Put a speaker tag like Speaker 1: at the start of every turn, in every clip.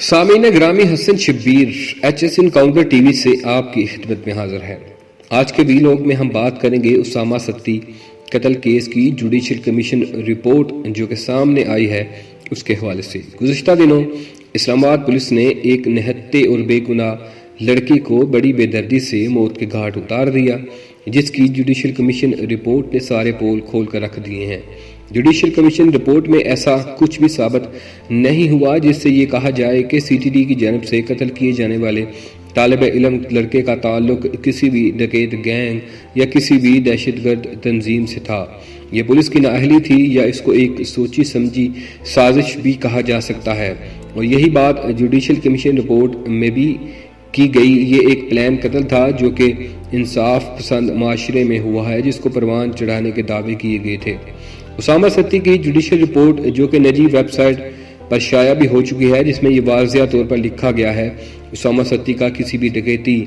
Speaker 1: سامعین گرامی، Hassan Shabbir HS Encounter T V سے آپ کی خدمت میں حاضر ہے۔ آج کے ویلاگ میں ہم بات کریں گے اسامہ ستی قتل کیس کی جوڈیشل کمیشن رپورٹ جو کہ سامنے آئی ہے اس کے حوالے سے۔ گزشتہ دنوں اسلام آباد پولیس نے ایک نہتے اور بے گناہ لڑکی کو بڑی بے دردی سے موت کے گھاٹ اتار دیا، جس کی جوڈیشل کمیشن رپورٹ نے سارے پول کھول کر رکھ دیے ہیں۔ جوڈیشل کمیشن رپورٹ میں ایسا کچھ بھی ثابت نہیں ہوا جس سے یہ کہا جائے کہ CTD کی جانب سے قتل کیے جانے والے طالب علم لڑکے کا تعلق کسی بھی ڈکیت گینگ یا کسی بھی دہشت گرد تنظیم سے تھا۔ یہ پولیس کی نااہلی تھی یا اس کو ایک سوچی سمجھی سازش بھی کہا جا سکتا ہے، اور یہی بات جوڈیشل کمیشن رپورٹ میں بھی کی گئی۔ یہ ایک پلان قتل تھا جو کہ انصاف پسند معاشرے میں ہوا ہے، جس کو پروان چڑھانے کے دعوے کیے گئے تھے۔ اسامہ ستی کی جوڈیشل رپورٹ جو کہ نجی ویب سائٹ پر شائع بھی ہو چکی ہے، جس میں یہ واضح طور پر لکھا گیا ہے اسامہ ستی کا کسی بھی ڈکیتی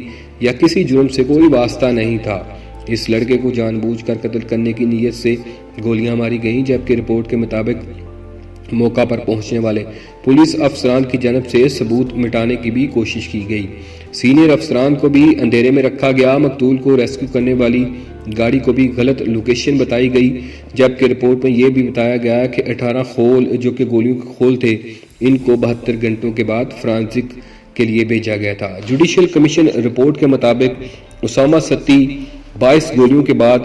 Speaker 1: یا کسی جرم سے کوئی واسطہ نہیں تھا۔ اس لڑکے کو جان بوجھ کر قتل کرنے کی نیت سے گولیاں ماری گئیں، جبکہ رپورٹ کے مطابق موقع پر پہنچنے والے پولیس افسران کی جانب سے ثبوت مٹانے کی بھی کوشش کی گئی۔ سینئر افسران کو بھی اندھیرے میں رکھا گیا۔ مقتول کو ریسکیو کرنے والی گاڑی کو بھی غلط لوکیشن بتائی گئی، جبکہ رپورٹ میں یہ بھی بتایا گیا کہ 18 خول جو کہ گولیوں کے خول تھے، ان کو 72 گھنٹوں کے بعد فرانسک کے لیے بھیجا گیا تھا۔ جوڈیشل کمیشن رپورٹ کے مطابق اسامہ ستی 22 گولیوں کے بعد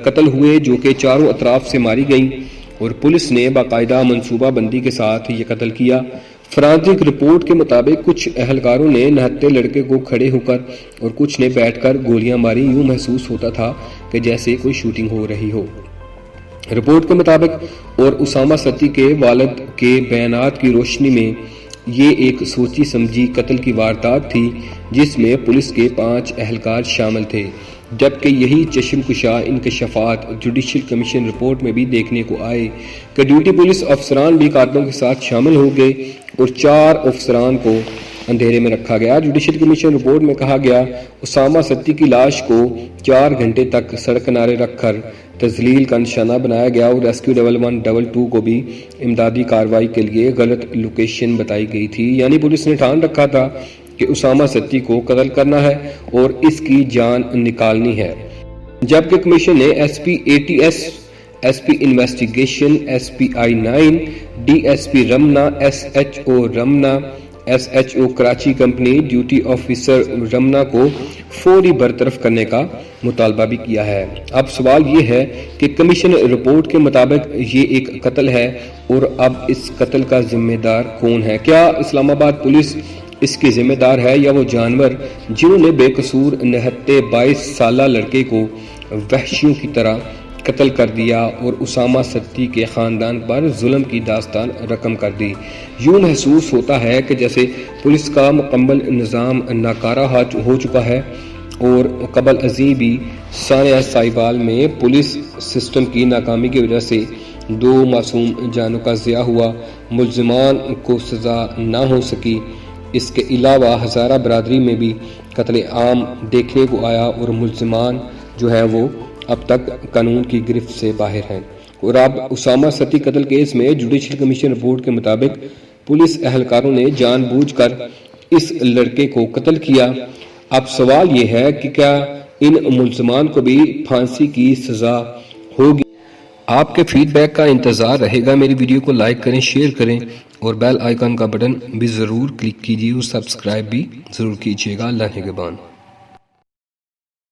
Speaker 1: قتل ہوئے، جو کہ چاروں اطراف سے ماری گئیں، اور پولیس نے باقاعدہ منصوبہ بندی کے ساتھ یہ قتل کیا۔ فرانسک رپورٹ کے مطابق کچھ اہلکاروں نے نہتے لڑکے کو کھڑے ہو کر اور کچھ نے بیٹھ کر گولیاں ماری۔ یوں محسوس ہوتا تھا کہ جیسے کوئی شوٹنگ ہو رہی ہو۔ رپورٹ کے مطابق اور اسامہ ستی کے والد کے بیانات کی روشنی میں یہ ایک سوچی سمجھی قتل کی واردات تھی، جس میں پولیس کے 5 اہلکار شامل تھے، جبکہ یہی چشم کشا انکشافات جوڈیشل کمیشن رپورٹ میں بھی دیکھنے کو آئے کہ ڈیوٹی پولیس افسران بھی قاتلوں کے ساتھ شامل ہو گئے اور 4 افسران کو اندھیرے میں رکھا گیا۔ جوڈیشل کمیشن رپورٹ میں کہا گیا اسامہ ستی کی لاش کو 4 گھنٹے تک سڑک کنارے رکھ کر تذلیل کا نشانہ بنایا گیا، اور ریسکیو ڈبل 122 کو بھی امدادی کارروائی کے لیے غلط لوکیشن بتائی گئی تھی۔ یعنی پولیس نے ٹھان رکھا تھا کہ اسامہ ستی کو قتل کرنا ہے اور اس کی جان نکالنی ہے، جبکہ کمیشن نے SP ATS، SP investigation, SPI 9، DSP Ramna, SHO Ramna, SHO Karachi company duty officer Ramna کو فوری برطرف کرنے کا مطالبہ بھی کیا ہے۔ اب سوال یہ ہے کہ کمیشن رپورٹ کے مطابق یہ ایک قتل ہے، اور اب اس قتل کا ذمہ دار کون ہے؟ کیا اسلام آباد پولیس اس کی ذمہ دار ہے، یا وہ جانور جنہوں نے بے قصور نہتے 22 سالہ لڑکے کو وحشیوں کی طرح قتل کر دیا اور اسامہ ستی کے خاندان پر ظلم کی داستان رقم کر دی؟ یوں محسوس ہوتا ہے کہ جیسے پولیس کا مکمل نظام ناکارہ ہو چکا ہے، اور قبل ازیں بھی سانحہ سائبال میں پولیس سسٹم کی ناکامی کی وجہ سے 2 معصوم جانوں کا ضیاع ہوا، ملزمان کو سزا نہ ہو سکی۔ اس کے علاوہ ہزارہ برادری میں بھی قتل عام دیکھنے کو آیا، اور ملزمان جو ہے وہ اب تک قانون کی گرفت سے باہر ہیں۔ اور اب اسامہ ستی قتل کیس میں جوڈیشل کمیشن رپورٹ کے مطابق پولیس اہلکاروں نے جان بوجھ کر اس لڑکے کو قتل کیا۔ اب سوال یہ ہے کہ کیا ان ملزمان کو بھی پھانسی کی سزا ہوگی؟ آپ کے فیڈ بیک کا انتظار رہے گا۔ میری ویڈیو کو لائک کریں، شیئر کریں، اور بیل آئیکن کا بٹن بھی ضرور کلک کیجیے، اور سبسکرائب بھی ضرور کیجیے گا۔ اللہ نگہبان۔